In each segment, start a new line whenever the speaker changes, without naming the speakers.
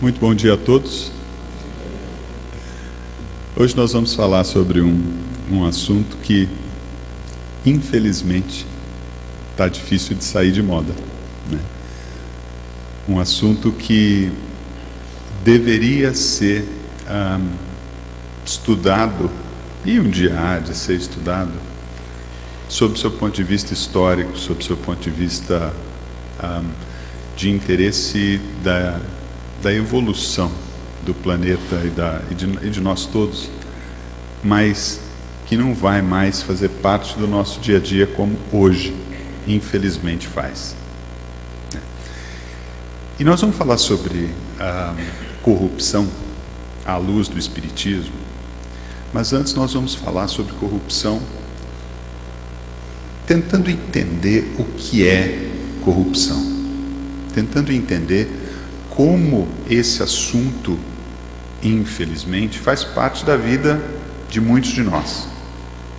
Muito bom dia a todos. Hoje nós vamos falar sobre um assunto que, infelizmente, está difícil de sair de moda, né? Um assunto que deveria ser estudado, e um dia há de ser estudado, sob o seu ponto de vista histórico, sob o seu ponto de vista de interesse da evolução do planeta e de nós todos, mas que não vai mais fazer parte do nosso dia a dia como hoje, infelizmente, faz. E nós vamos falar sobre corrupção à luz do Espiritismo, mas antes nós vamos falar sobre corrupção tentando entender o que é corrupção, tentando entender como esse assunto, infelizmente, faz parte da vida de muitos de nós,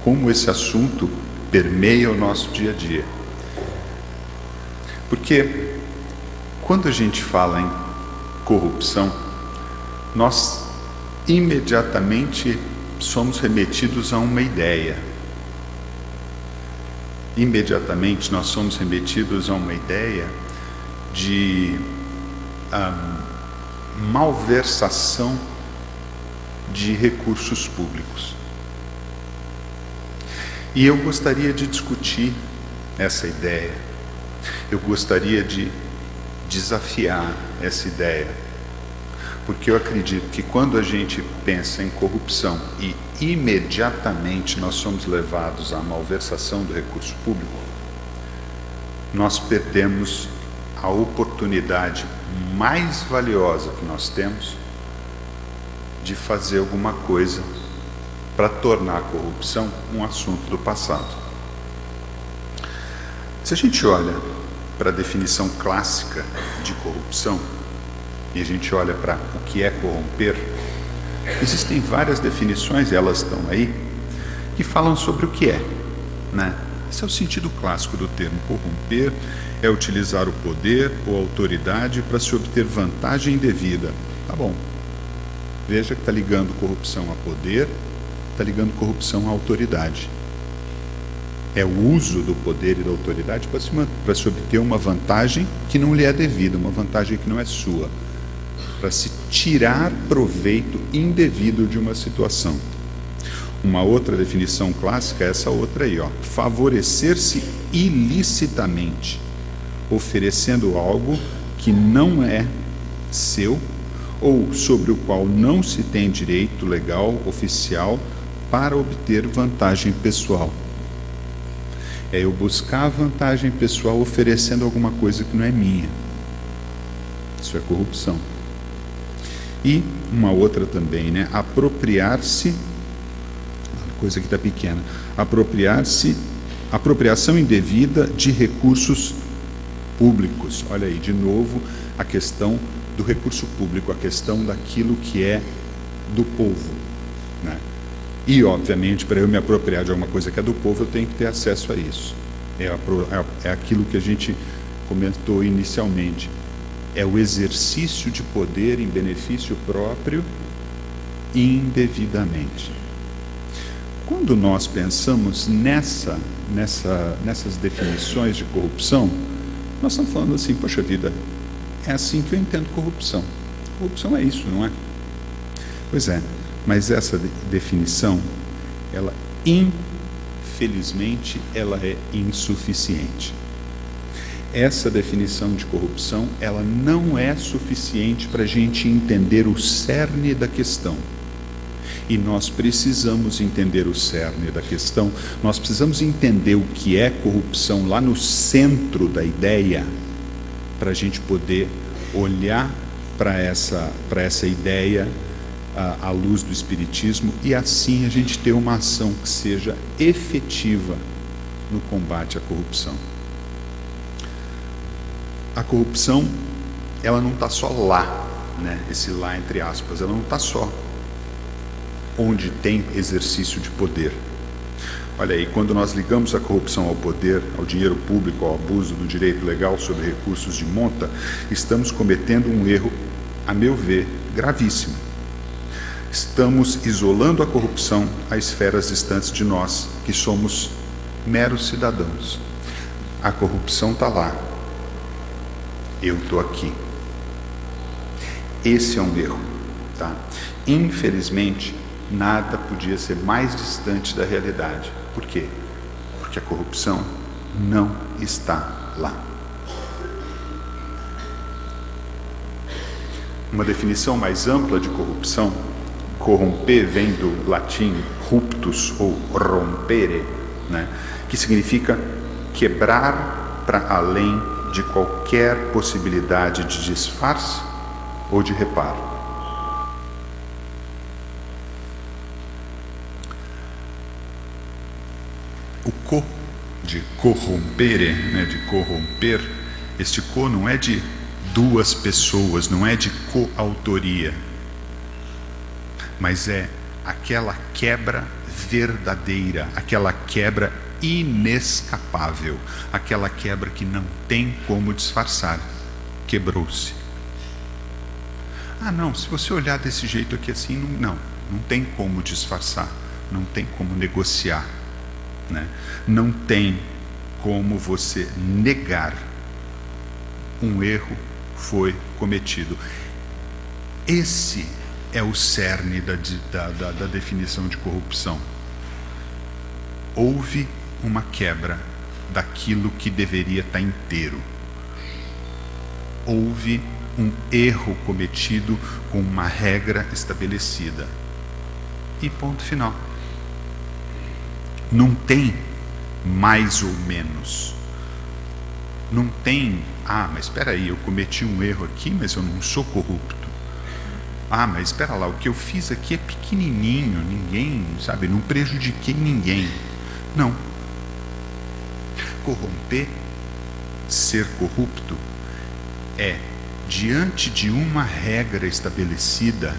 como esse assunto permeia o nosso dia a dia. Porque quando a gente fala em corrupção, nós imediatamente somos remetidos a uma ideia. Imediatamente nós somos remetidos a uma ideia de malversação de recursos públicos. E eu gostaria de discutir essa ideia. Eu gostaria de desafiar essa ideia, porque eu acredito que quando a gente pensa em corrupção e imediatamente nós somos levados à malversação do recurso público, nós perdemos a oportunidade mais valiosa que nós temos de fazer alguma coisa para tornar a corrupção um assunto do passado. Se a gente olha para a definição clássica de corrupção e a gente olha para o que é corromper, existem várias definições, elas estão aí, que falam sobre o que é, né? Esse é o sentido clássico do termo. Corromper é utilizar o poder ou autoridade para se obter vantagem indevida. Tá bom. Veja que está ligando corrupção a poder, está ligando corrupção à autoridade. É o uso do poder e da autoridade para se obter uma vantagem que não lhe é devida, uma vantagem que não é sua, para se tirar proveito indevido de uma situação. Uma outra definição clássica é essa outra aí, ó. Favorecer-se ilicitamente, oferecendo algo que não é seu ou sobre o qual não se tem direito legal oficial para obter vantagem pessoal. É eu buscar vantagem pessoal oferecendo alguma coisa que não é minha. Isso é corrupção. E uma outra também, né? Apropriar-se, coisa que está pequena, apropriação indevida de recursos públicos. Olha aí, de novo, a questão do recurso público, a questão daquilo que é do povo, né? E, obviamente, para eu me apropriar de alguma coisa que é do povo, eu tenho que ter acesso a isso. É aquilo que a gente comentou inicialmente. É o exercício de poder em benefício próprio indevidamente. Quando nós pensamos nessas definições de corrupção, nós estamos falando assim, poxa vida, é assim que eu entendo corrupção. Corrupção é isso, não é? Pois é, mas essa definição, ela, infelizmente, ela é insuficiente. Essa definição de corrupção, ela não é suficiente para a gente entender o cerne da questão. E nós precisamos entender o cerne da questão, nós precisamos entender o que é corrupção lá no centro da ideia, para a gente poder olhar para essa ideia à luz do Espiritismo e assim a gente ter uma ação que seja efetiva no combate à corrupção. A corrupção, ela não está só lá, né? Esse lá entre aspas, ela não está só onde tem exercício de poder. Olha aí, quando nós ligamos a corrupção ao poder, ao dinheiro público, ao abuso do direito legal sobre recursos de monta, estamos cometendo um erro a meu ver, gravíssimo. Estamos isolando a corrupção a esferas distantes de nós, que somos meros cidadãos. A corrupção está lá. Eu estou aqui. Esse é um erro, tá? Infelizmente, nada podia ser mais distante da realidade. Por quê? Porque a corrupção não está lá. Uma definição mais ampla de corrupção, corromper vem do latim ruptus ou rompere, né? Que significa quebrar para além de qualquer possibilidade de disfarce ou de reparo. O co de corrompere, né, de corromper, este co não é de duas pessoas, não é de coautoria, mas é aquela quebra verdadeira, aquela quebra inescapável, aquela quebra que não tem como disfarçar. Quebrou-se. Ah, não, se você olhar desse jeito aqui assim, não tem como disfarçar, não tem como negociar, né? Não tem como você negar um erro foi cometido. Esse é o cerne da definição de corrupção. Houve uma quebra daquilo que deveria estar inteiro. Houve um erro cometido com uma regra estabelecida. E ponto final. Não tem mais ou menos. Não tem, mas espera aí, eu cometi um erro aqui, mas eu não sou corrupto. Mas espera lá, o que eu fiz aqui é pequenininho, ninguém, sabe, não prejudiquei ninguém. Não. Corromper, ser corrupto, é diante de uma regra estabelecida,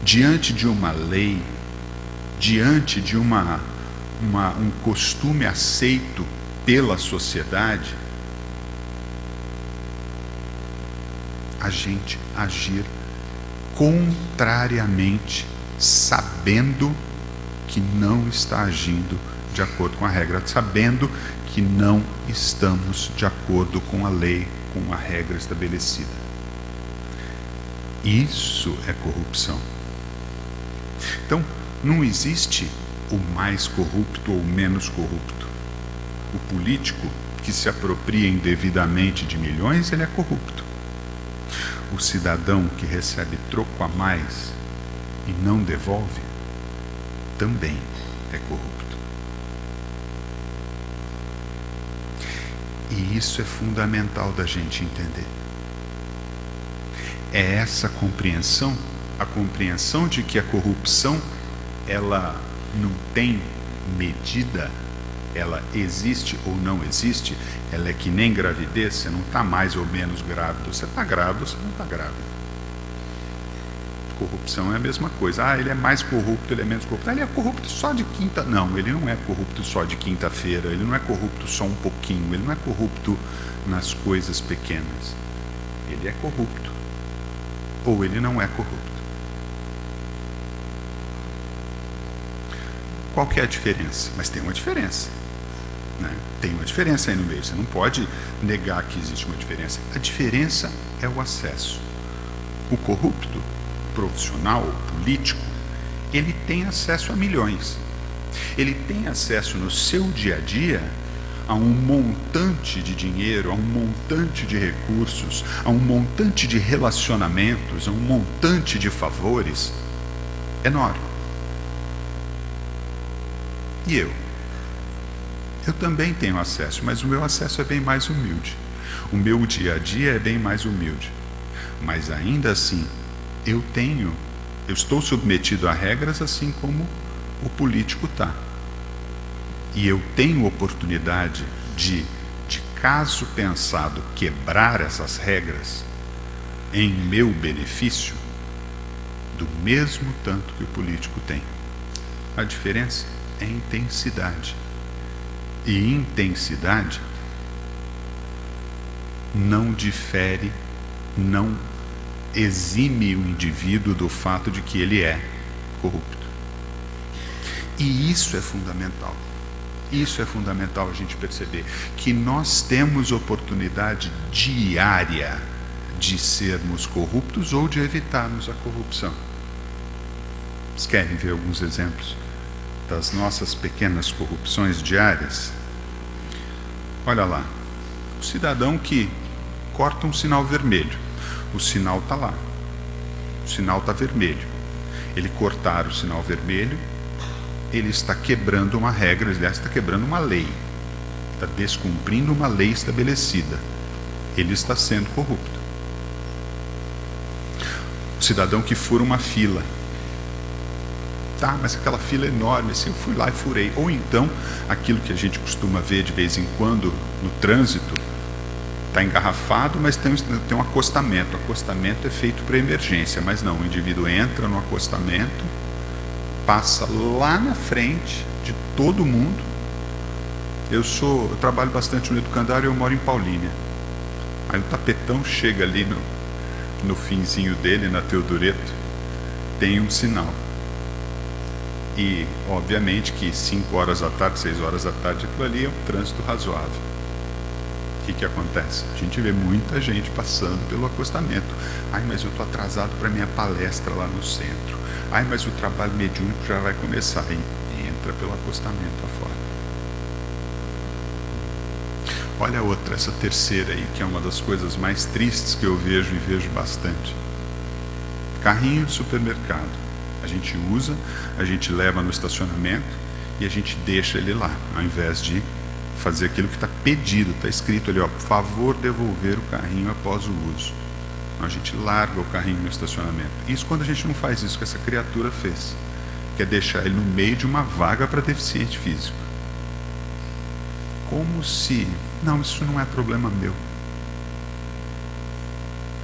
diante de uma lei, diante de um costume aceito pela sociedade, a gente agir contrariamente, sabendo que não está agindo de acordo com a regra, sabendo que não estamos de acordo com a lei, com a regra estabelecida. Isso é corrupção. Então, não existe o mais corrupto ou o menos corrupto. O político que se apropria indevidamente de milhões, ele é corrupto. O cidadão que recebe troco a mais e não devolve, também é corrupto. E isso é fundamental da gente entender. É essa compreensão, a compreensão de que a corrupção, ela não tem medida, ela existe ou não existe, ela é que nem gravidez, você não está mais ou menos grávido, você está grávido ou você não está grávido. Corrupção é a mesma coisa. Ele é mais corrupto, ele é menos corrupto. Ele é corrupto só de quinta. Não, ele não é corrupto só de quinta-feira, ele não é corrupto só um pouquinho, ele não é corrupto nas coisas pequenas. Ele é corrupto. Ou ele não é corrupto. Qual que é a diferença? Mas tem uma diferença, né? Tem uma diferença aí no meio. Você não pode negar que existe uma diferença. A diferença é o acesso. O corrupto, profissional, político, ele tem acesso a milhões. Ele tem acesso no seu dia a dia a um montante de dinheiro, a um montante de recursos, a um montante de relacionamentos, a um montante de favores enorme. E eu também tenho acesso, mas o meu acesso é bem mais humilde. O meu dia a dia é bem mais humilde. Mas ainda assim, eu estou submetido a regras assim como o político está. E eu tenho oportunidade de caso pensado, quebrar essas regras em meu benefício, do mesmo tanto que o político tem. A diferença é intensidade. E intensidade não difere, não exime o indivíduo do fato de que ele é corrupto. E isso é fundamental. Isso é fundamental a gente perceber, que nós temos oportunidade diária de sermos corruptos ou de evitarmos a corrupção. Vocês querem ver alguns exemplos das nossas pequenas corrupções diárias? Olha lá, o cidadão que corta um sinal vermelho, o sinal está lá, o sinal está vermelho. Ele cortar o sinal vermelho, ele está quebrando uma regra, aliás, está quebrando uma lei, está descumprindo uma lei estabelecida. Ele está sendo corrupto. O cidadão que fura uma fila, tá, mas aquela fila é enorme, assim, eu fui lá e furei. Ou então, aquilo que a gente costuma ver de vez em quando no trânsito, está engarrafado, mas tem um acostamento. O acostamento é feito para emergência, mas não, o indivíduo entra no acostamento, passa lá na frente de todo mundo. Eu trabalho bastante no Educandário e eu moro em Paulínia. Aí o tapetão chega ali no finzinho dele, na Teodoreto, tem um sinal. E, obviamente, que 5 horas da tarde, 6 horas da tarde, aquilo ali é um trânsito razoável. O que acontece? A gente vê muita gente passando pelo acostamento. Ai, mas eu estou atrasado para minha palestra lá no centro. Ai, mas o trabalho mediúnico já vai começar. E entra pelo acostamento afora. Olha a outra, essa terceira aí, que é uma das coisas mais tristes que eu vejo e vejo bastante. Carrinho de supermercado. A gente usa, a gente leva no estacionamento e a gente deixa ele lá, ao invés de fazer aquilo que está pedido, está escrito ali, ó, por favor, devolver o carrinho após o uso. A gente larga o carrinho no estacionamento. Isso quando a gente não faz isso que essa criatura fez, que é deixar ele no meio de uma vaga para deficiente físico. Como se, não, isso não é problema meu.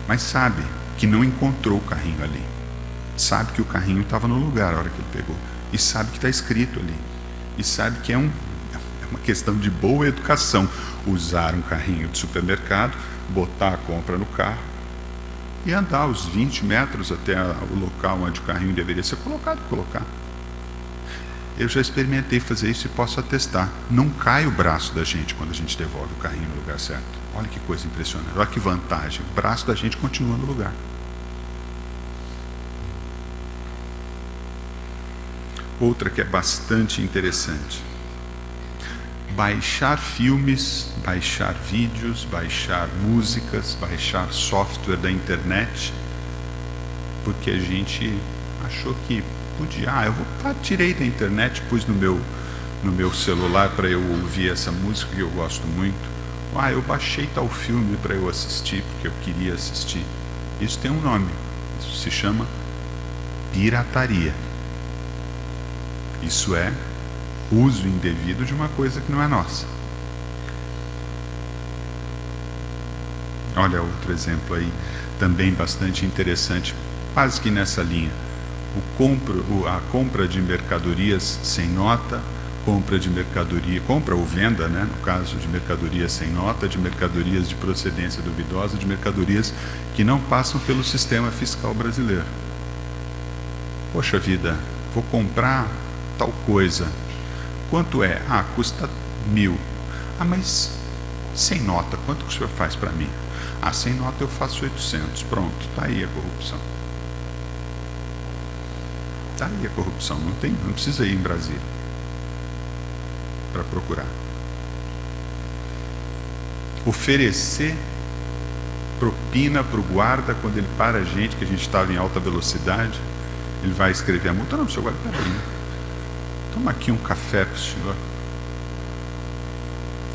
Mas sabe que não encontrou o carrinho ali. Sabe que o carrinho estava no lugar a hora que ele pegou. E sabe que está escrito ali. E sabe que é uma questão de boa educação. Usar um carrinho de supermercado, botar a compra no carro e andar os 20 metros até o local onde o carrinho deveria ser colocado, colocar. Eu já experimentei fazer isso e posso atestar. Não cai o braço da gente quando a gente devolve o carrinho no lugar certo. Olha que coisa impressionante. Olha que vantagem. O braço da gente continua no lugar. Outra que é bastante interessante. Baixar filmes, baixar vídeos, baixar músicas, baixar software da internet, porque a gente achou que podia. Tirei da internet, pus no meu celular para eu ouvir essa música que eu gosto muito. Eu baixei tal filme para eu assistir, porque eu queria assistir. Isso tem um nome, isso se chama pirataria. Isso é uso indevido de uma coisa que não é nossa. Olha outro exemplo aí, também bastante interessante, quase que nessa linha. A compra de mercadorias sem nota, compra ou venda, né, no caso de mercadorias sem nota, de mercadorias de procedência duvidosa, de mercadorias que não passam pelo sistema fiscal brasileiro. Poxa vida, vou comprar tal coisa. Quanto é? Custa 1.000. Mas sem nota, quanto que o senhor faz para mim? Sem nota eu faço 800. Pronto, está aí a corrupção. Está aí a corrupção. Não precisa ir em Brasília para procurar. Oferecer propina para o guarda quando ele para a gente, que a gente estava em alta velocidade. Ele vai escrever a multa. Não, seu guarda, peraí. Toma aqui um café para o senhor.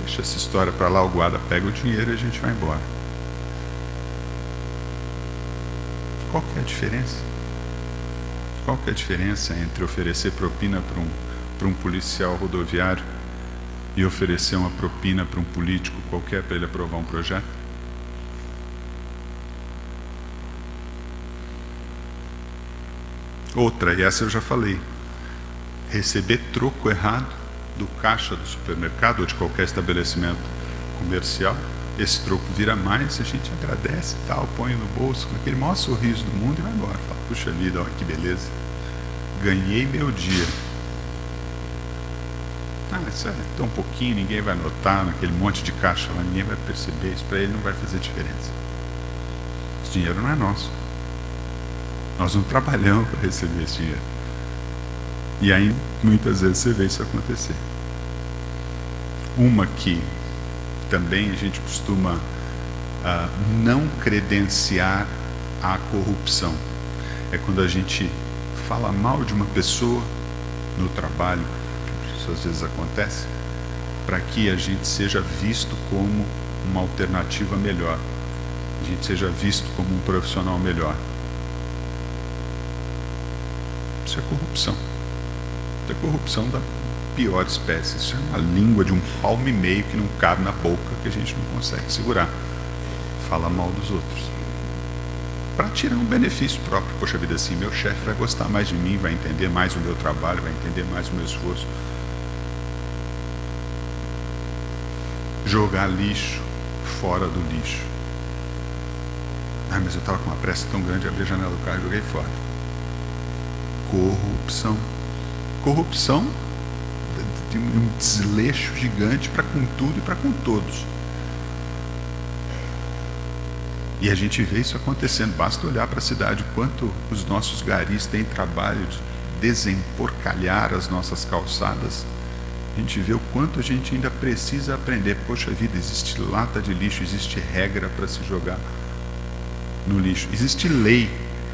Deixa essa história para lá, o guarda pega o dinheiro e a gente vai embora. Qual que é a diferença? Qual que é a diferença entre oferecer propina para um policial rodoviário e oferecer uma propina para um político qualquer para ele aprovar um projeto? Outra, e essa eu já falei. Receber troco errado do caixa do supermercado ou de qualquer estabelecimento comercial esse troco vira mais, a gente agradece e tal, põe no bolso com aquele maior sorriso do mundo e vai embora. Fala, puxa vida, olha que beleza, ganhei meu dia. Isso é tão pouquinho, ninguém vai notar, naquele monte de caixa lá, ninguém vai perceber, isso para ele não vai fazer diferença. Esse dinheiro não é nosso. Nós não trabalhamos para receber esse dinheiro. E aí, muitas vezes você vê isso acontecer. Uma que também a gente costuma não credenciar a corrupção é quando a gente fala mal de uma pessoa no trabalho, isso às vezes acontece, para que a gente seja visto como uma alternativa melhor, a gente seja visto como um profissional melhor. Isso é corrupção. Isso é corrupção da pior espécie. Isso é uma língua de 1,5 palmo que não cabe na boca, que a gente não consegue segurar. Fala mal dos outros para tirar um benefício próprio. Poxa vida, assim, meu chefe vai gostar mais de mim, vai entender mais o meu trabalho, vai entender mais o meu esforço. Jogar lixo fora do lixo. Mas eu estava com uma pressa tão grande, abri a janela do carro e joguei fora. Corrupção. Corrupção de um desleixo gigante para com tudo e para com todos. E a gente vê isso acontecendo. Basta olhar para a cidade, quanto os nossos garis têm trabalho de desemporcalhar as nossas calçadas. A gente vê o quanto a gente ainda precisa aprender. Poxa vida, existe lata de lixo, existe regra para se jogar no lixo. Existe lei.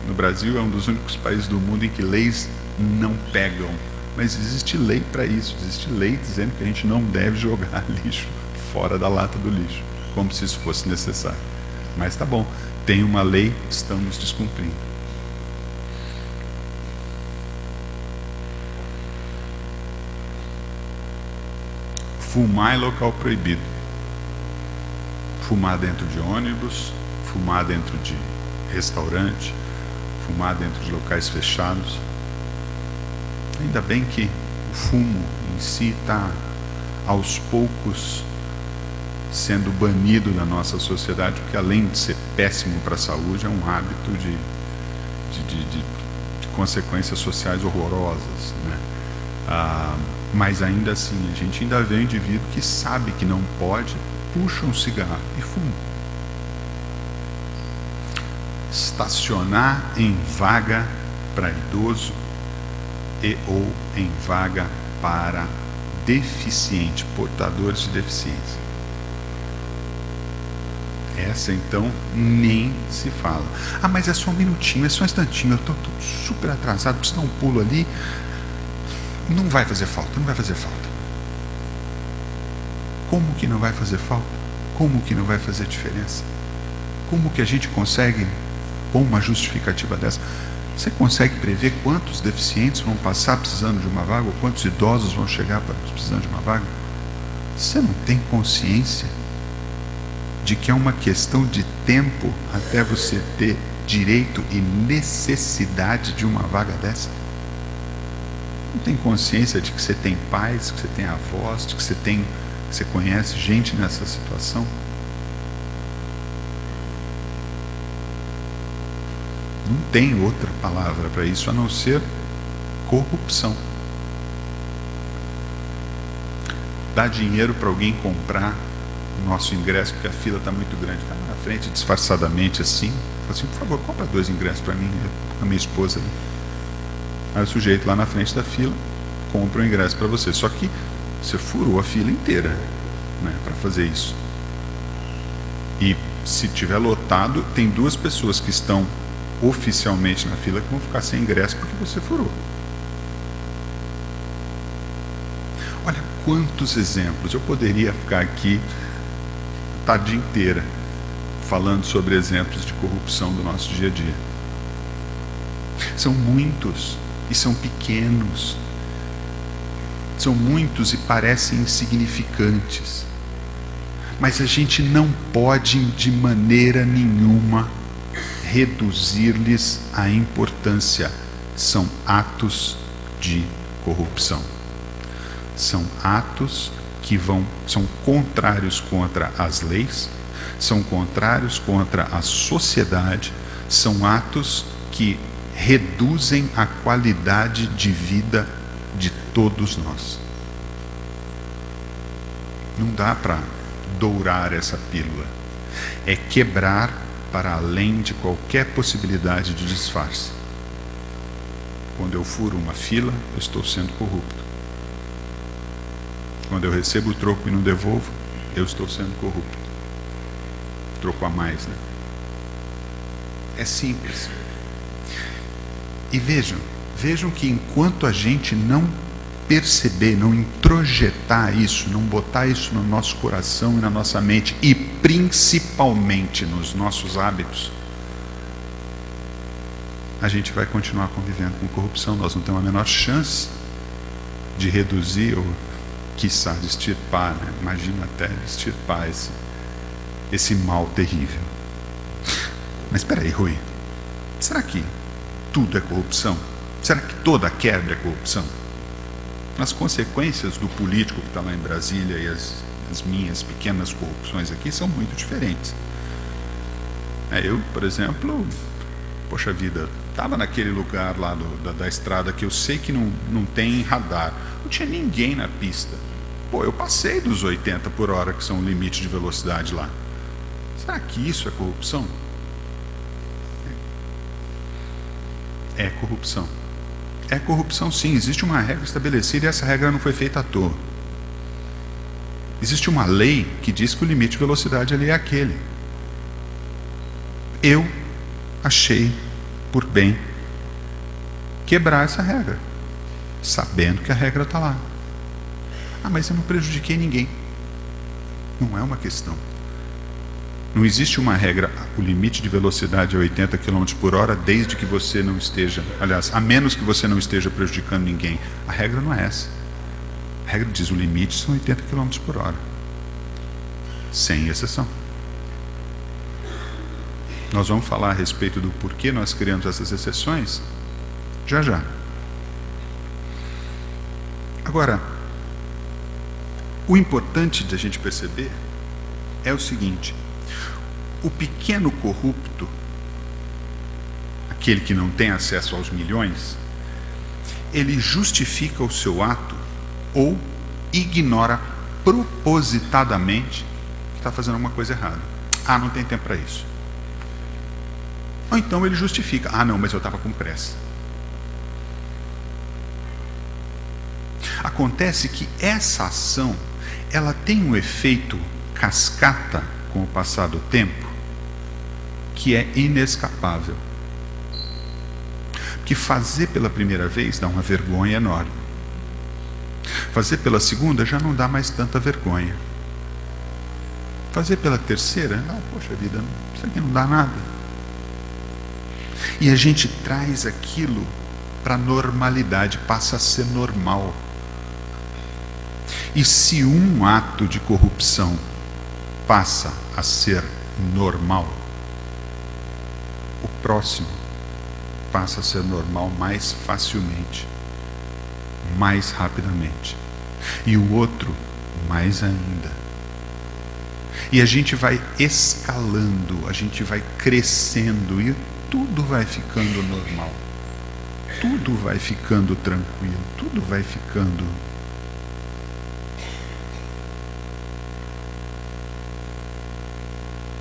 No Brasil é um dos únicos países do mundo em que leis não pegam. Mas existe lei para isso. Existe lei dizendo que a gente não deve jogar lixo fora da lata do lixo, como se isso fosse necessário. Mas tá bom, tem uma lei, estamos descumprindo. Fumar em local proibido. Fumar dentro de ônibus, fumar dentro de restaurante, fumar dentro de locais fechados. Ainda bem que o fumo em si está aos poucos sendo banido da nossa sociedade, porque além de ser péssimo para a saúde, é um hábito de consequências sociais horrorosas, né? Mas ainda assim, a gente ainda vê um indivíduo que sabe que não pode, puxa um cigarro e fuma. Estacionar em vaga para idoso e ou em vaga para deficiente, portadores de deficiência. Essa então nem se fala. Mas é só um minutinho, é só um instantinho, eu estou super atrasado, preciso dar um pulo ali. Não vai fazer falta, não vai fazer falta. Como que não vai fazer falta? Como que não vai fazer diferença? Como que a gente consegue, com uma justificativa dessa, você consegue prever quantos deficientes vão passar precisando de uma vaga, ou quantos idosos vão chegar precisando de uma vaga? Você não tem consciência de que é uma questão de tempo até você ter direito e necessidade de uma vaga dessa? Não tem consciência de que você tem pais, que você tem avós, de que você conhece gente nessa situação? Não tem outra palavra para isso a não ser corrupção. Dar dinheiro para alguém comprar o nosso ingresso, porque a fila está muito grande, está na frente disfarçadamente assim, fala assim, por favor, compra 2 ingressos para mim, a minha esposa ali. Aí o sujeito lá na frente da fila compra o ingresso para você, só que você furou a fila inteira, né, para fazer isso. E se tiver lotado, tem 2 pessoas que estão oficialmente na fila que vão ficar sem ingresso porque você furou. Olha quantos exemplos. Eu poderia ficar aqui a tarde inteira falando sobre exemplos de corrupção do nosso dia a dia. São muitos e são pequenos. São muitos e parecem insignificantes. Mas a gente não pode de maneira nenhuma reduzir-lhes a importância. São atos de corrupção. São atos que são contrários contra as leis, são contrários contra a sociedade, são atos que reduzem a qualidade de vida de todos nós. Não dá para dourar essa pílula. É quebrar para além de qualquer possibilidade de disfarce. Quando eu furo uma fila, eu estou sendo corrupto. Quando eu recebo o troco e não devolvo, eu estou sendo corrupto. Troco a mais, né? É simples. E vejam que enquanto a gente não perceber, não introjetar isso, não botar isso no nosso coração e na nossa mente, e principalmente nos nossos hábitos, a gente vai continuar convivendo com corrupção. Nós não temos a menor chance de reduzir ou, quiçá, de extirpar, né? Imagina até extirpar esse mal terrível. Mas espera aí, Rui, será que tudo é corrupção? Será que toda quebra é corrupção? As consequências do político que está lá em Brasília e as minhas pequenas corrupções aqui são muito diferentes. Eu, por exemplo, poxa vida, estava naquele lugar lá da estrada que eu sei que não tem radar, não tinha ninguém na pista. Eu passei dos 80 por hora, que são o limite de velocidade lá. Será que isso é corrupção? É corrupção. É corrupção, sim. Existe uma regra estabelecida e essa regra não foi feita à toa. Existe uma lei que diz que o limite de velocidade ali é aquele. Eu achei por bem quebrar essa regra, sabendo que a regra está lá. Mas eu não prejudiquei ninguém. Não é uma questão. Não existe uma regra, o limite de velocidade é 80 km por hora, desde que você não esteja, aliás, a menos que você não esteja prejudicando ninguém. A regra não é essa. A regra diz o limite são 80 km por hora. Sem exceção. Nós vamos falar a respeito do porquê nós criamos essas exceções já já. Agora, o importante de a gente perceber é o seguinte: o pequeno corrupto, aquele que não tem acesso aos milhões, ele justifica o seu ato ou ignora propositadamente que está fazendo alguma coisa errada. Não tem tempo para isso. Ou então ele justifica: não, mas eu estava com pressa. Acontece que essa ação, ela tem um efeito cascata com o passar do tempo, que é inescapável. Porque fazer pela primeira vez dá uma vergonha enorme. Fazer pela segunda já não dá mais tanta vergonha. Fazer pela terceira, poxa vida, isso aqui não dá nada. E a gente traz aquilo para a normalidade, passa a ser normal. E se um ato de corrupção passa a ser normal, o próximo passa a ser normal mais facilmente, mais rapidamente, e o outro mais ainda. E a gente vai escalando, a gente vai crescendo e tudo vai ficando normal, tudo vai ficando tranquilo, tudo vai ficando...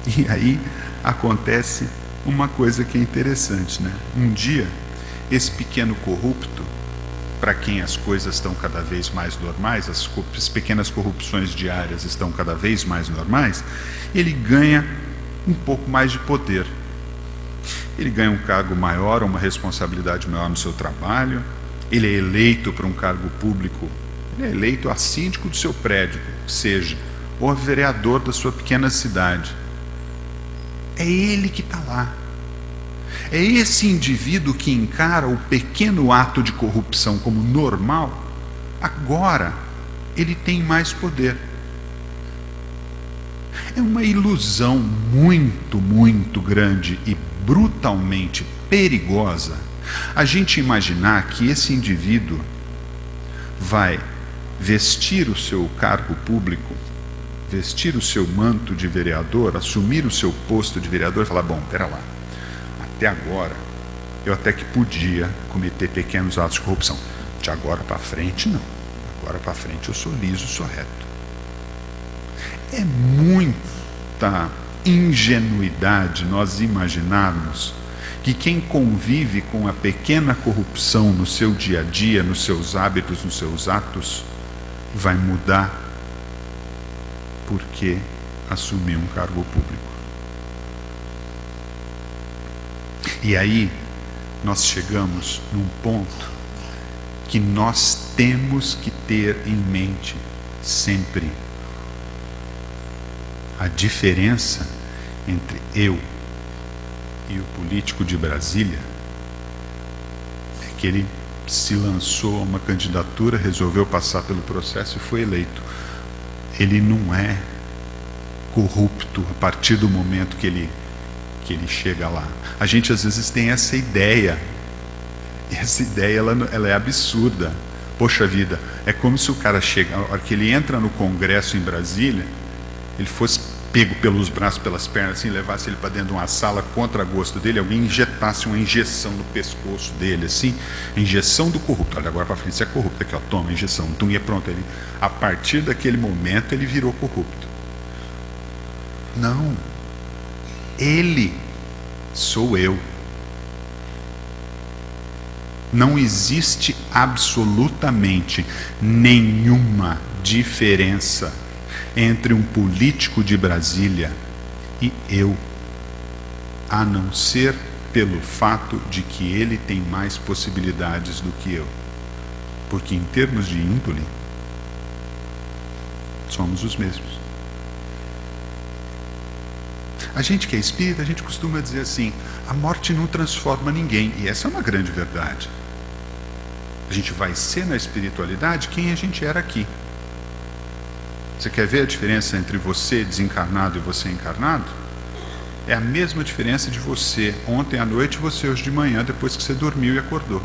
E aí acontece uma coisa que é interessante, né? Um dia, esse pequeno corrupto, para quem as coisas estão cada vez mais normais, as pequenas corrupções diárias estão cada vez mais normais, ele ganha um pouco mais de poder. Ele ganha um cargo maior, uma responsabilidade maior no seu trabalho, ele é eleito para um cargo público, ele é eleito a síndico do seu prédio, seja, ou a vereador da sua pequena cidade. É ele que está lá. É esse indivíduo que encara o pequeno ato de corrupção como normal. Agora, ele tem mais poder. É uma ilusão muito, muito grande e brutalmente perigosa a gente imaginar que esse indivíduo vai vestir o seu cargo público, vestir o seu manto de vereador, assumir o seu posto de vereador e falar, bom, pera lá, até agora eu até que podia cometer pequenos atos de corrupção. De agora para frente, não. Agora para frente eu sou liso, sou reto. É muita ingenuidade nós imaginarmos que quem convive com a pequena corrupção no seu dia a dia, nos seus hábitos, nos seus atos, vai mudar porque assumiu um cargo público. E aí nós chegamos num ponto que nós temos que ter em mente sempre. A diferença entre eu e o político de Brasília é que ele se lançou a uma candidatura, resolveu passar pelo processo e foi eleito. Ele não é corrupto a partir do momento que ele chega lá. A gente às vezes tem essa ideia, e essa ideia ela é absurda. Poxa vida, é como se o cara chega, a hora que ele entra no Congresso em Brasília, ele fosse pego pelos braços, pelas pernas, assim, levasse ele para dentro de uma sala contra gosto dele, alguém injetasse uma injeção no pescoço dele, assim, a injeção do corrupto. Olha, agora para frente, você é corrupto, aqui ó, toma a injeção. Então, e pronto, ele, a partir daquele momento ele virou corrupto. Não, ele sou eu. Não existe absolutamente nenhuma diferença entre um político de Brasília e eu, a não ser pelo fato de que ele tem mais possibilidades do que eu. Porque em termos de índole, somos os mesmos. A gente que é espírita, a gente costuma dizer assim, a morte não transforma ninguém, e essa é uma grande verdade. A gente vai ser na espiritualidade quem a gente era aqui. Você quer ver a diferença entre você desencarnado e você encarnado? É a mesma diferença de você ontem à noite e você hoje de manhã, depois que você dormiu e acordou.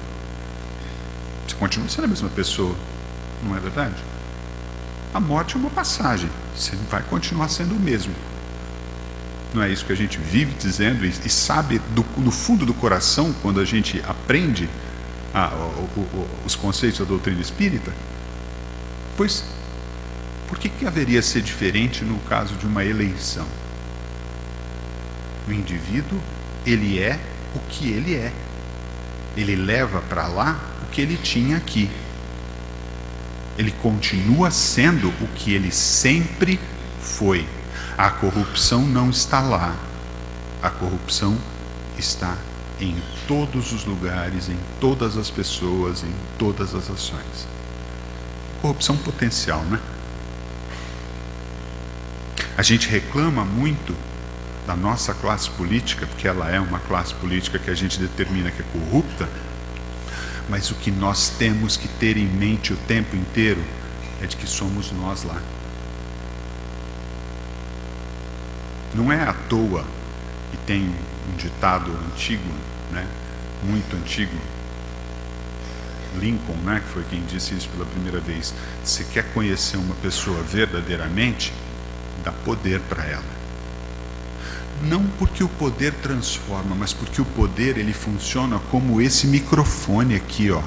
Você continua sendo a mesma pessoa, não é verdade? A morte é uma passagem, você vai continuar sendo o mesmo. Não é isso que a gente vive dizendo e sabe no fundo do coração, quando a gente aprende os conceitos da doutrina espírita? Pois, por que haveria ser diferente no caso de uma eleição? O indivíduo, ele é o que ele é. Ele leva para lá o que ele tinha aqui. Ele continua sendo o que ele sempre foi. A corrupção não está lá. A corrupção está em todos os lugares, em todas as pessoas, em todas as ações. Corrupção potencial, né? A gente reclama muito da nossa classe política, porque ela é uma classe política que a gente determina que é corrupta, mas o que nós temos que ter em mente o tempo inteiro é de que somos nós lá. Não é à toa que tem um ditado antigo, né, muito antigo, Lincoln, né, que foi quem disse isso pela primeira vez: se quer conhecer uma pessoa verdadeiramente, dá poder para ela. Não porque o poder transforma, mas porque o poder ele funciona como esse microfone aqui, ó,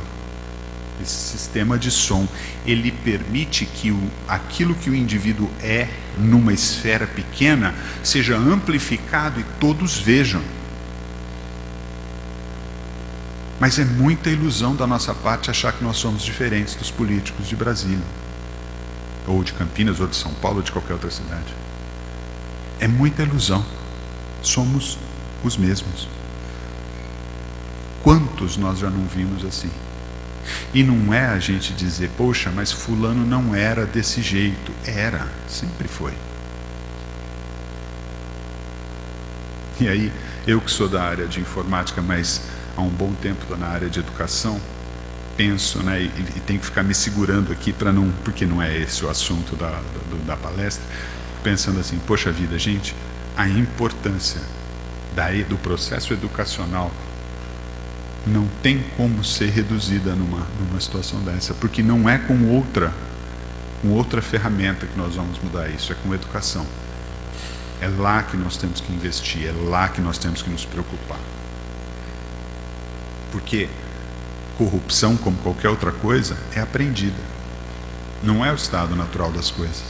esse sistema de som. Ele permite que aquilo que o indivíduo é numa esfera pequena seja amplificado e todos vejam. Mas é muita ilusão da nossa parte achar que nós somos diferentes dos políticos de Brasília, ou de Campinas, ou de São Paulo, ou de qualquer outra cidade. É muita ilusão. Somos os mesmos. Quantos nós já não vimos assim? E não é a gente dizer, poxa, mas fulano não era desse jeito. Era, sempre foi. E aí, eu que sou da área de informática, mas há um bom tempo estou na área de educação, penso, né, e tenho que ficar me segurando aqui para não, porque não é esse o assunto da palestra, pensando assim, poxa vida, gente, a importância do processo educacional não tem como ser reduzida numa situação dessa, porque não é com outra com outra ferramenta que nós vamos mudar isso, é com educação. É lá que nós temos que investir, é lá que nós temos que nos preocupar. Porque corrupção, como qualquer outra coisa, é aprendida. Não é o estado natural das coisas.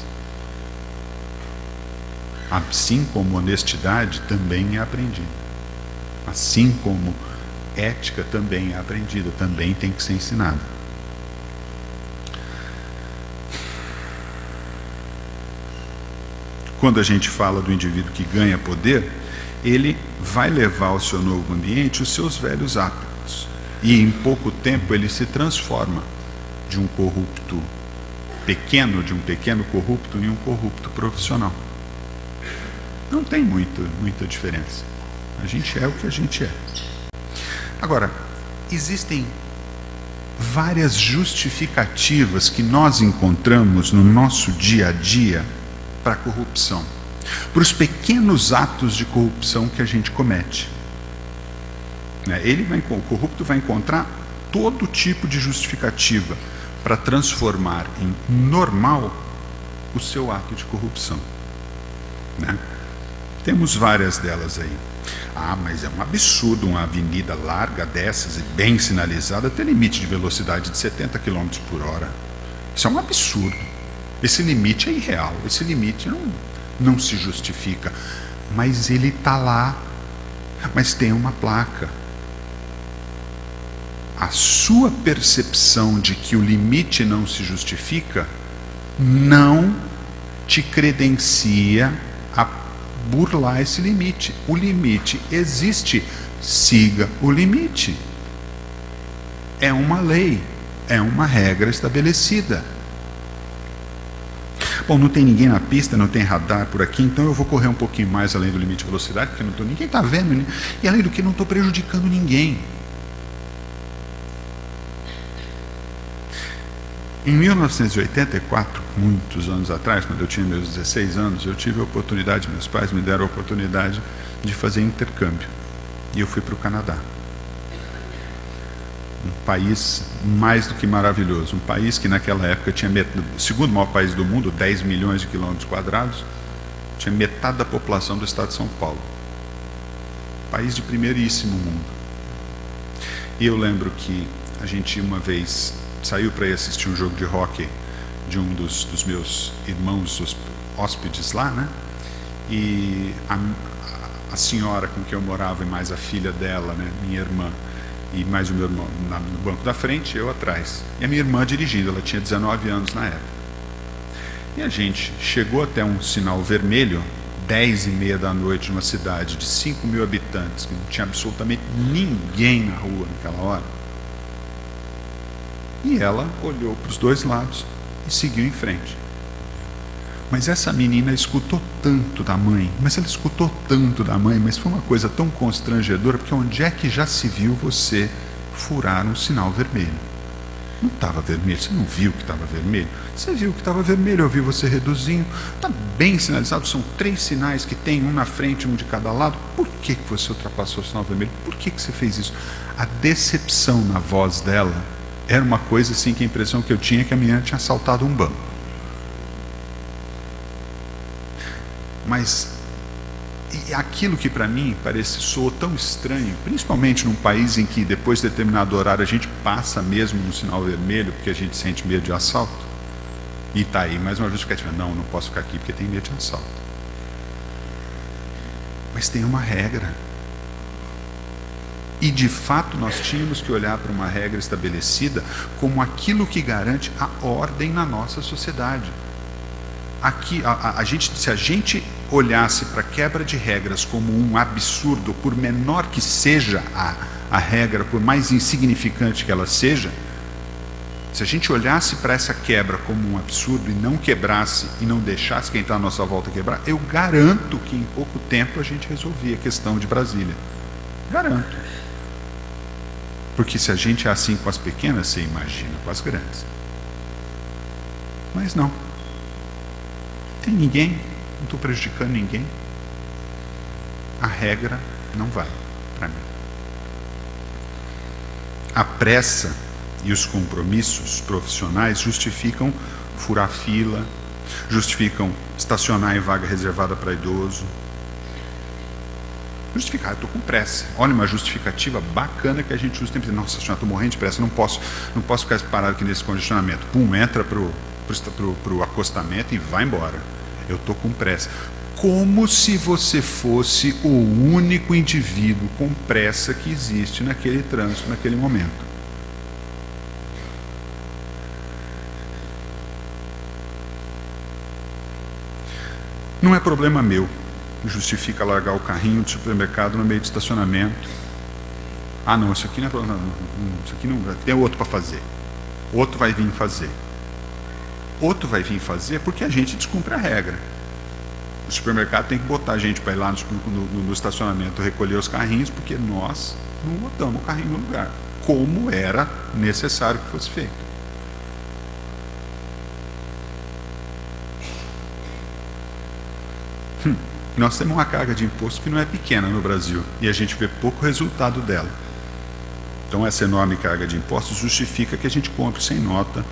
Assim como honestidade também é aprendida. Assim como ética também é aprendida, também tem que ser ensinada. Quando a gente fala do indivíduo que ganha poder, ele vai levar ao seu novo ambiente os seus velhos hábitos. E em pouco tempo ele se transforma de um corrupto pequeno, de um pequeno corrupto, em um corrupto profissional. Não tem muita diferença. A gente é o que a gente é. Agora, existem várias justificativas que nós encontramos no nosso dia a dia para a corrupção, para os pequenos atos de corrupção que a gente comete. O corrupto vai encontrar todo tipo de justificativa para transformar em normal o seu ato de corrupção. Temos várias delas aí. Mas é um absurdo uma avenida larga dessas e bem sinalizada ter limite de velocidade de 70 km por hora. Isso é um absurdo. Esse limite é irreal, esse limite não se justifica. Mas ele está lá, mas tem uma placa. A sua percepção de que o limite não se justifica não te credencia a burlar esse limite. O limite existe, siga o limite. É uma lei, é uma regra estabelecida. Bom, não tem ninguém na pista, não tem radar por aqui, então eu vou correr um pouquinho mais além do limite de velocidade, porque ninguém está vendo, e além do que não estou prejudicando ninguém. Em 1984, muitos anos atrás, quando eu tinha meus 16 anos, eu tive a oportunidade, meus pais me deram a oportunidade de fazer intercâmbio. E eu fui para o Canadá. Um país mais do que maravilhoso. Um país que naquela época tinha, o segundo maior país do mundo, 10 milhões de quilômetros quadrados, tinha metade da população do estado de São Paulo. País de primeiríssimo mundo. E eu lembro que a gente uma vez saiu para ir assistir um jogo de hóquei de um dos meus irmãos hóspedes lá, E a senhora com quem eu morava e mais a filha dela, minha irmã, e mais o meu irmão no banco da frente, eu atrás. E a minha irmã dirigindo, ela tinha 19 anos na época. E a gente chegou até um sinal vermelho, 10h30 da noite, numa cidade de 5 mil habitantes, que não tinha absolutamente ninguém na rua naquela hora. E ela olhou para os dois lados e seguiu em frente. Mas essa menina escutou tanto da mãe, mas foi uma coisa tão constrangedora, porque onde é que já se viu você furar um sinal vermelho? Não estava vermelho, você não viu que estava vermelho? Você viu que estava vermelho, eu vi você reduzindo, está bem sinalizado, são 3 sinais que tem, um na frente, um de cada lado. Por que você ultrapassou o sinal vermelho? Por que você fez isso? A decepção na voz dela era uma coisa assim, que a impressão que eu tinha é que a menina tinha assaltado um banco. Mas aquilo que para mim soou tão estranho, principalmente num país em que depois de determinado horário a gente passa mesmo no sinal vermelho porque a gente sente medo de assalto, e está aí mais uma justificativa: não posso ficar aqui porque tem medo de assalto. Mas tem uma regra. E de fato nós tínhamos que olhar para uma regra estabelecida como aquilo que garante a ordem na nossa sociedade. Aqui, se a gente olhasse para a quebra de regras como um absurdo, por menor que seja a regra, por mais insignificante que ela seja, se a gente olhasse para essa quebra como um absurdo e não quebrasse e não deixasse quem está à nossa volta quebrar, eu garanto que em pouco tempo a gente resolvia a questão de Brasília. Garanto. Porque se a gente é assim com as pequenas, você imagina com as grandes. Mas não. Tem ninguém, não estou prejudicando ninguém. A regra não vale para mim. A pressa e os compromissos profissionais justificam furar fila, justificam estacionar em vaga reservada para idoso. Justificar, eu estou com pressa. Olha, uma justificativa bacana que a gente usa. Nossa senhora, estou morrendo de pressa, não posso ficar parado aqui nesse congestionamento. Pum, entra para o acostamento e vai embora. Eu estou com pressa. Como se você fosse o único indivíduo com pressa que existe naquele trânsito, naquele momento. Não é problema meu. Justifica largar o carrinho do supermercado no meio do estacionamento. Ah, não, isso aqui não é problema. Isso aqui não. Tem outro para fazer. Outro vai vir fazer. Outro vai vir fazer porque a gente descumpre a regra. O supermercado tem que botar a gente para ir lá no estacionamento recolher os carrinhos, porque nós não botamos o carrinho no lugar, como era necessário que fosse feito. Nós temos uma carga de imposto que não é pequena no Brasil e a gente vê pouco resultado dela. Então essa enorme carga de impostos justifica que a gente compre sem nota,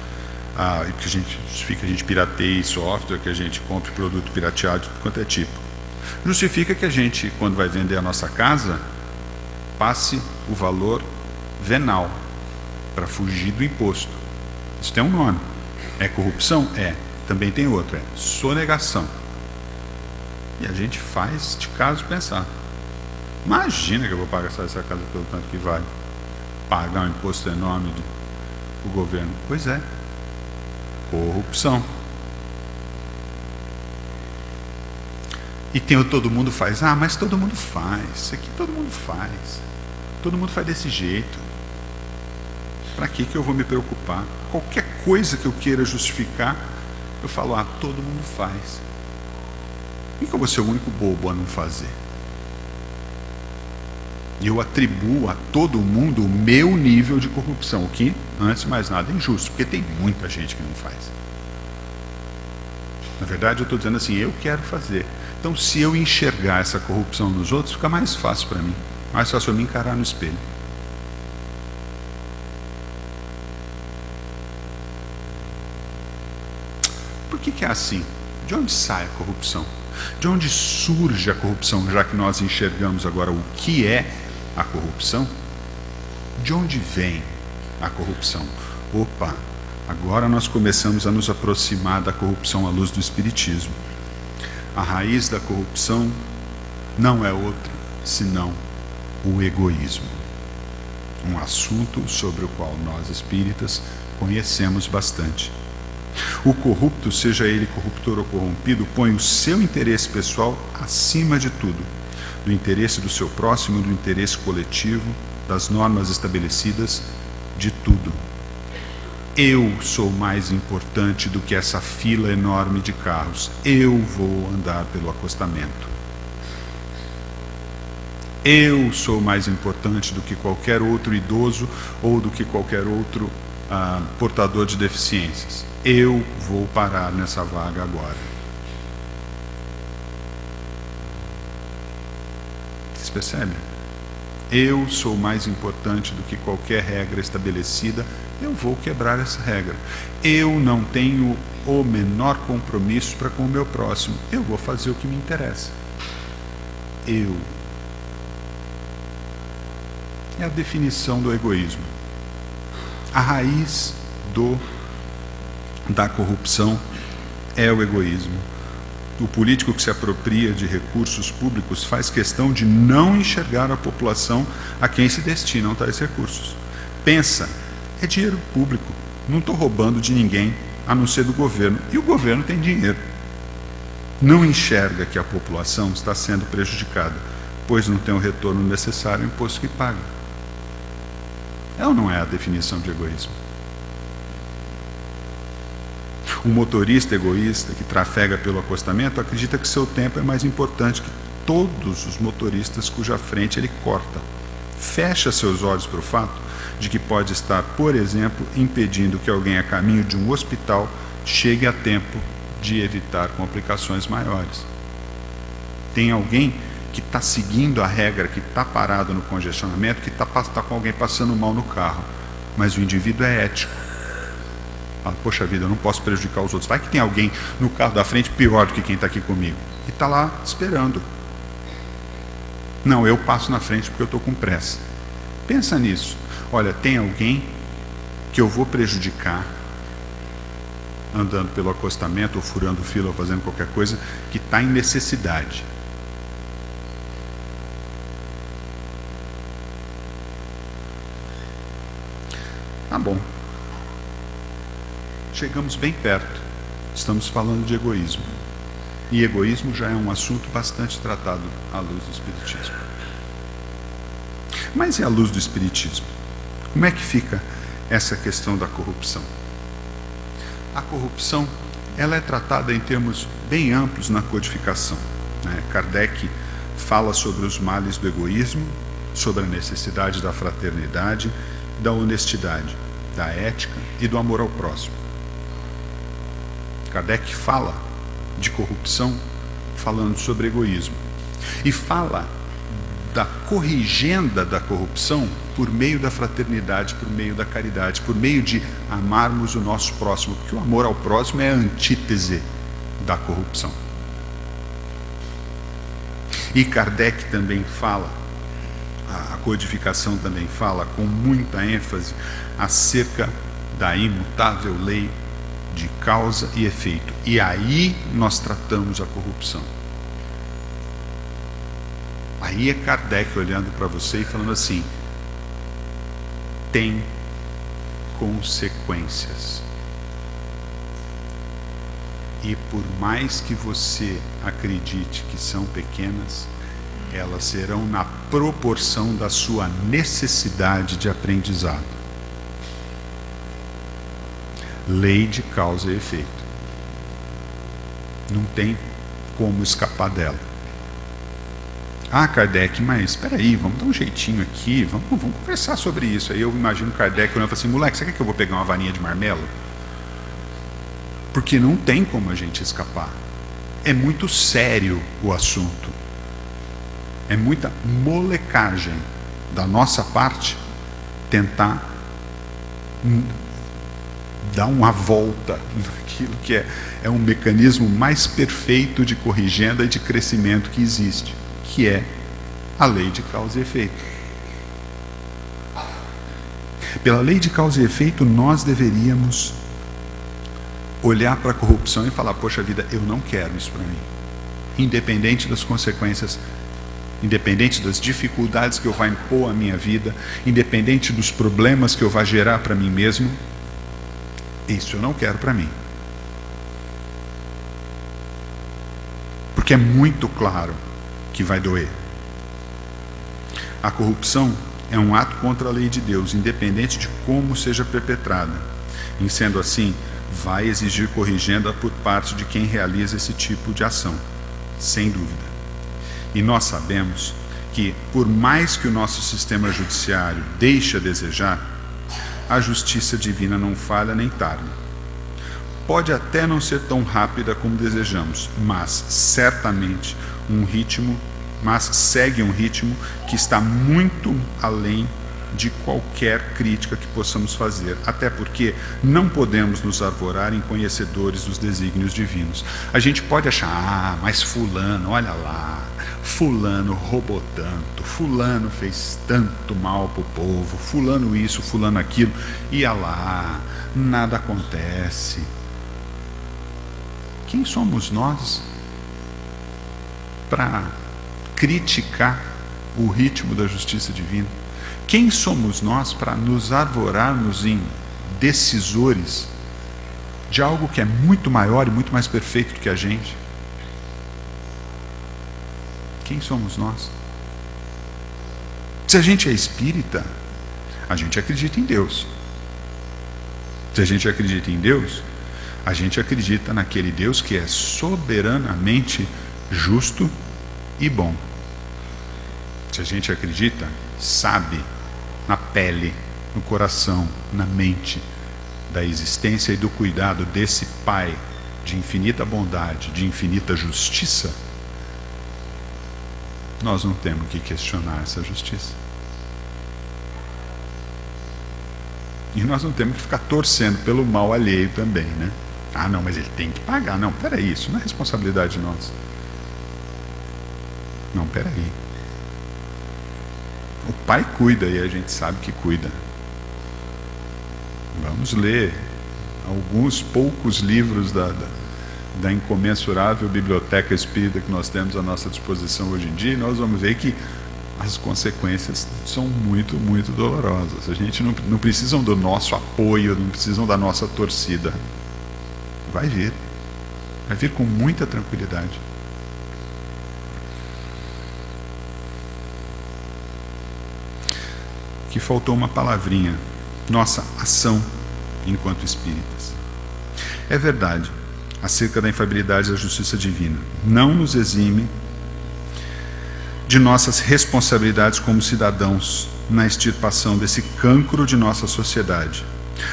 que a gente justifica que a gente pirateie software, que a gente compre produto pirateado de quanto é tipo. Justifica que a gente, quando vai vender a nossa casa, passe o valor venal para fugir do imposto. Isso tem um nome. É corrupção? É. Também tem outro, é sonegação. E a gente faz de caso pensar. Imagina que eu vou pagar essa casa pelo tanto que vale. Pagar um imposto enorme do governo. Pois é. Corrupção. E tem o todo mundo faz. Ah, mas todo mundo faz. Isso aqui todo mundo faz. Todo mundo faz desse jeito. Para que eu vou me preocupar? Qualquer coisa que eu queira justificar, eu falo, todo mundo faz. Por que eu vou ser o único bobo a não fazer? E eu atribuo a todo mundo o meu nível de corrupção, o que, antes de mais nada, é injusto, porque tem muita gente que não faz. Na verdade, eu estou dizendo assim, eu quero fazer. Então, se eu enxergar essa corrupção nos outros, fica mais fácil para mim. Mais fácil eu me encarar no espelho. Por que é assim? De onde sai a corrupção? De onde surge a corrupção, já que nós enxergamos agora o que é a corrupção? De onde vem a corrupção? Opa, agora nós começamos a nos aproximar da corrupção à luz do Espiritismo. A raiz da corrupção não é outra, senão o egoísmo. Um assunto sobre o qual nós espíritas conhecemos bastante. O corrupto, seja ele corruptor ou corrompido, põe o seu interesse pessoal acima de tudo, do interesse do seu próximo, do interesse coletivo, das normas estabelecidas, de tudo. Eu sou mais importante do que essa fila enorme de carros. Eu vou andar pelo acostamento. Eu sou mais importante do que qualquer outro idoso ou do que qualquer outro portador de deficiências. Eu vou parar nessa vaga agora. Vocês percebem? Eu sou mais importante do que qualquer regra estabelecida. Eu vou quebrar essa regra. Eu não tenho o menor compromisso para com o meu próximo. Eu vou fazer o que me interessa. Eu. É a definição do egoísmo. A raiz da corrupção é o egoísmo. O político que se apropria de recursos públicos faz questão de não enxergar a população a quem se destinam tais recursos. Pensa, é dinheiro público, não estou roubando de ninguém, a não ser do governo, e o governo tem dinheiro. Não enxerga que a população está sendo prejudicada, pois não tem o retorno necessário ao imposto que paga. É ou não é a definição de egoísmo? Um motorista egoísta que trafega pelo acostamento acredita que seu tempo é mais importante que todos os motoristas cuja frente ele corta. Fecha seus olhos para o fato de que pode estar, por exemplo, impedindo que alguém a caminho de um hospital chegue a tempo de evitar complicações maiores. Tem alguém que está seguindo a regra, que está parado no congestionamento, que está com alguém passando mal no carro, mas o indivíduo é ético. Fala, poxa vida, eu não posso prejudicar os outros. Vai que tem alguém no carro da frente pior do que quem está aqui comigo. E está lá esperando. Não, eu passo na frente porque eu estou com pressa. Pensa nisso. Olha, tem alguém que eu vou prejudicar andando pelo acostamento, ou furando fila, ou fazendo qualquer coisa, que está em necessidade. Tá bom. Chegamos bem perto. Estamos falando de egoísmo. E egoísmo já é um assunto bastante tratado à luz do Espiritismo. Mas e à luz do Espiritismo? Como é que fica essa questão da corrupção? A corrupção, ela é tratada em termos bem amplos na codificação, né? Kardec fala sobre os males do egoísmo, sobre a necessidade da fraternidade, da honestidade, da ética e do amor ao próximo. Kardec fala de corrupção falando sobre egoísmo e fala da corrigenda da corrupção por meio da fraternidade, por meio da caridade, por meio de amarmos o nosso próximo, porque o amor ao próximo é a antítese da corrupção. E Kardec também fala, a codificação também fala com muita ênfase acerca da imutável lei de causa e efeito. E aí nós tratamos a corrupção. Aí é Kardec olhando para você e falando assim: tem consequências. E por mais que você acredite que são pequenas, elas serão na proporção da sua necessidade de aprendizado. Lei de causa e efeito. Não tem como escapar dela. Ah, Kardec, mas espera aí, vamos dar um jeitinho aqui, vamos conversar sobre isso. Aí eu imagino Kardec olhando e falando assim: moleque, você quer que eu vou pegar uma varinha de marmelo? Porque não tem como a gente escapar. É muito sério o assunto. É muita molecagem da nossa parte tentar dar uma volta naquilo que é um mecanismo mais perfeito de corrigenda e de crescimento que existe, que é a lei de causa e efeito. Pela lei de causa e efeito, nós deveríamos olhar para a corrupção e falar: poxa vida, eu não quero isso para mim. Independente das consequências, independente das dificuldades que eu vá impor à minha vida, independente dos problemas que eu vá gerar para mim mesmo, isso eu não quero para mim. Porque é muito claro que vai doer. A corrupção é um ato contra a lei de Deus, independente de como seja perpetrada. E sendo assim, vai exigir corrigenda por parte de quem realiza esse tipo de ação, sem dúvida. E nós sabemos que, por mais que o nosso sistema judiciário deixe a desejar, a justiça divina não falha nem tarda. Pode até não ser tão rápida como desejamos, mas certamente segue um ritmo que está muito além de qualquer crítica que possamos fazer, até porque não podemos nos arvorar em conhecedores dos desígnios divinos. A gente pode achar: mas fulano, olha lá, fulano roubou tanto, fulano fez tanto mal para o povo, fulano isso, fulano aquilo, e lá, nada acontece. Quem somos nós para criticar o ritmo da justiça divina? Quem somos nós para nos arvorarmos em decisores de algo que é muito maior e muito mais perfeito do que a gente? Quem somos nós? Se a gente é espírita, a gente acredita em Deus. Se a gente acredita em Deus, a gente acredita naquele Deus que é soberanamente justo e bom. Se a gente acredita, sabe, na pele, no coração, na mente, da existência e do cuidado desse Pai de infinita bondade, de infinita justiça, nós não temos que questionar essa justiça. E nós não temos que ficar torcendo pelo mal alheio também, né? Ah, não, mas ele tem que pagar. Não, peraí, isso não é responsabilidade nossa. Não, peraí. O pai cuida e a gente sabe que cuida. Vamos ler alguns poucos livros da incomensurável biblioteca espírita que nós temos à nossa disposição hoje em dia, e nós vamos ver que as consequências são muito, muito dolorosas. A gente não precisam do nosso apoio, não precisam da nossa torcida. Vai vir com muita tranquilidade. Que faltou uma palavrinha: nossa ação enquanto espíritas. É verdade, acerca da infalibilidade da justiça divina, não nos exime de nossas responsabilidades como cidadãos na extirpação desse cancro de nossa sociedade.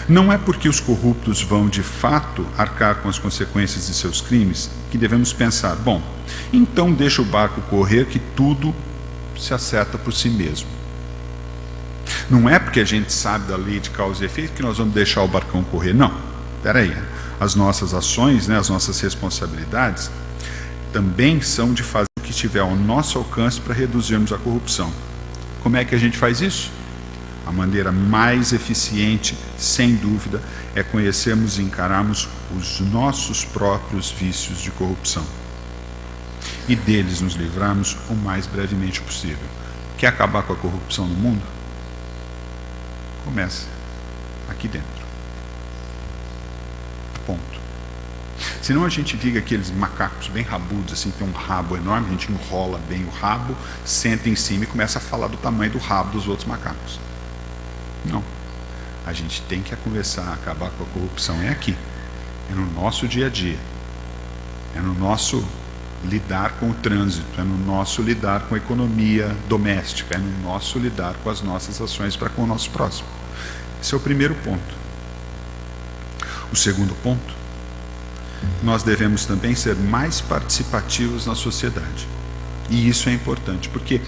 Não é porque os corruptos vão de fato arcar com as consequências de seus crimes que devemos pensar, bom, então deixa o barco correr que tudo se acerta por si mesmo. Não é porque a gente sabe da lei de causa e efeito que nós vamos deixar o barcão correr. Não, peraí. As nossas ações, as nossas responsabilidades também são de fazer o que estiver ao nosso alcance para reduzirmos a corrupção. Como é que a gente faz isso? A maneira mais eficiente, sem dúvida, é conhecermos e encararmos os nossos próprios vícios de corrupção e deles nos livrarmos o mais brevemente possível. Quer acabar com a corrupção no mundo? Começa aqui dentro. Ponto. Senão a gente viga aqueles macacos bem rabudos, assim, tem um rabo enorme, a gente enrola bem o rabo, senta em cima e começa a falar do tamanho do rabo dos outros macacos. Não. A gente tem que começar a acabar com a corrupção. É aqui. É no nosso dia a dia. É no nosso lidar com o trânsito. É no nosso lidar com a economia doméstica. É no nosso lidar com as nossas ações para com o nosso próximo. Esse é o primeiro ponto. O segundo ponto: nós devemos também ser mais participativos na sociedade. E isso é importante, porque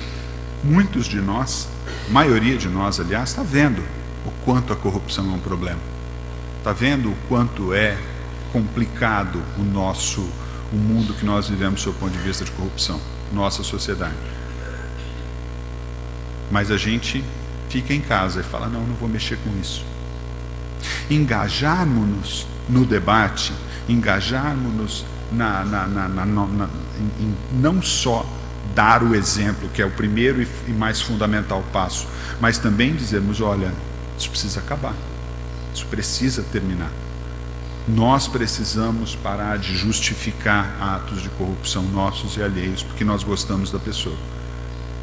muitos de nós, a maioria de nós, aliás, está vendo o quanto a corrupção é um problema. Está vendo o quanto é complicado o mundo que nós vivemos sob o ponto de vista de corrupção, nossa sociedade. Mas a gente fica em casa e fala, não vou mexer com isso. Engajarmos-nos no debate, engajarmos-nos em não só dar o exemplo, que é o primeiro e mais fundamental passo, mas também dizermos, olha, isso precisa acabar, isso precisa terminar. Nós precisamos parar de justificar atos de corrupção nossos e alheios, porque nós gostamos da pessoa.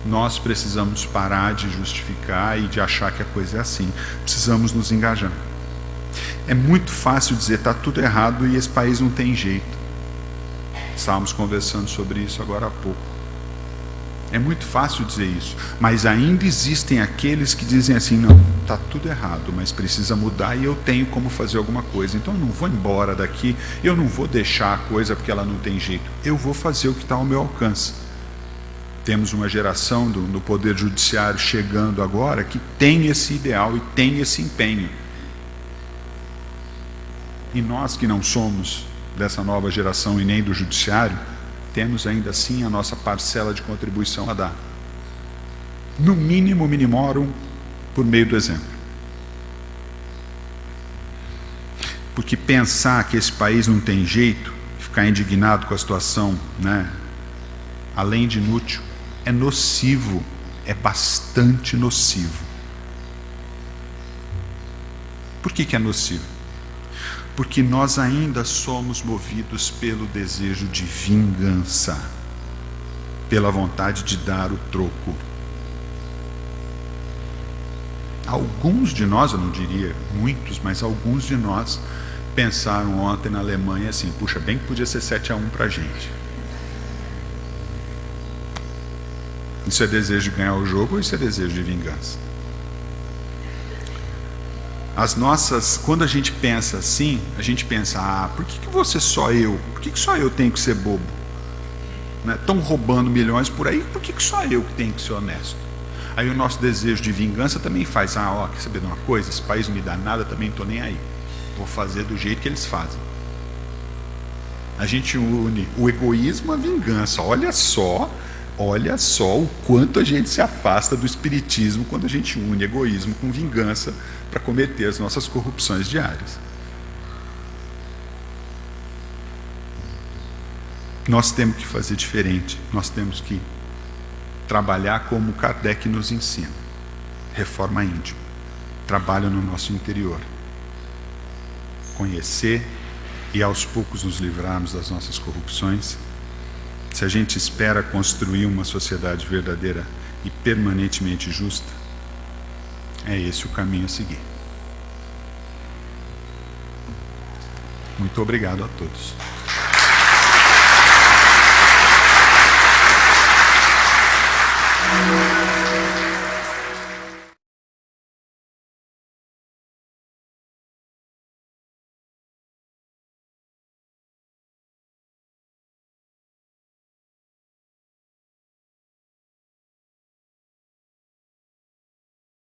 Nós precisamos parar de justificar e de achar que a coisa é assim. Precisamos nos engajar. É muito fácil dizer, está tudo errado e esse país não tem jeito. Estávamos conversando sobre isso agora há pouco. É muito fácil dizer isso, mas ainda existem aqueles que dizem assim, não, está tudo errado, mas precisa mudar e eu tenho como fazer alguma coisa. Então eu não vou embora daqui, eu não vou deixar a coisa porque ela não tem jeito. Eu vou fazer o que está ao meu alcance. Temos uma geração do Poder Judiciário chegando agora que tem esse ideal e tem esse empenho. E nós que não somos dessa nova geração e nem do Judiciário, temos ainda assim a nossa parcela de contribuição a dar. No mínimo, minimorum, por meio do exemplo. Porque pensar que esse país não tem jeito, ficar indignado com a situação, além de inútil, é nocivo, é bastante nocivo. Por que é nocivo? Porque nós ainda somos movidos pelo desejo de vingança, pela vontade de dar o troco. Alguns de nós, eu não diria muitos, mas alguns de nós pensaram ontem na Alemanha assim, puxa, bem que podia ser 7-1 para a gente. Isso é desejo de ganhar o jogo ou isso é desejo de vingança? Quando a gente pensa assim, a gente pensa, por que vou ser só eu? Por que só eu tenho que ser bobo? Estão roubando milhões por aí, por que só eu que tenho que ser honesto? Aí o nosso desejo de vingança também faz, quer saber de uma coisa? Esse país não me dá nada, também não estou nem aí. Vou fazer do jeito que eles fazem. A gente une o egoísmo à vingança. Olha só o quanto a gente se afasta do espiritismo quando a gente une egoísmo com vingança para cometer as nossas corrupções diárias. Nós temos que fazer diferente, nós temos que trabalhar como Kardec nos ensina. Reforma íntima, trabalho no nosso interior. Conhecer e aos poucos nos livrarmos das nossas corrupções. Se a gente espera construir uma sociedade verdadeira e permanentemente justa, é esse o caminho a seguir. Muito obrigado a todos.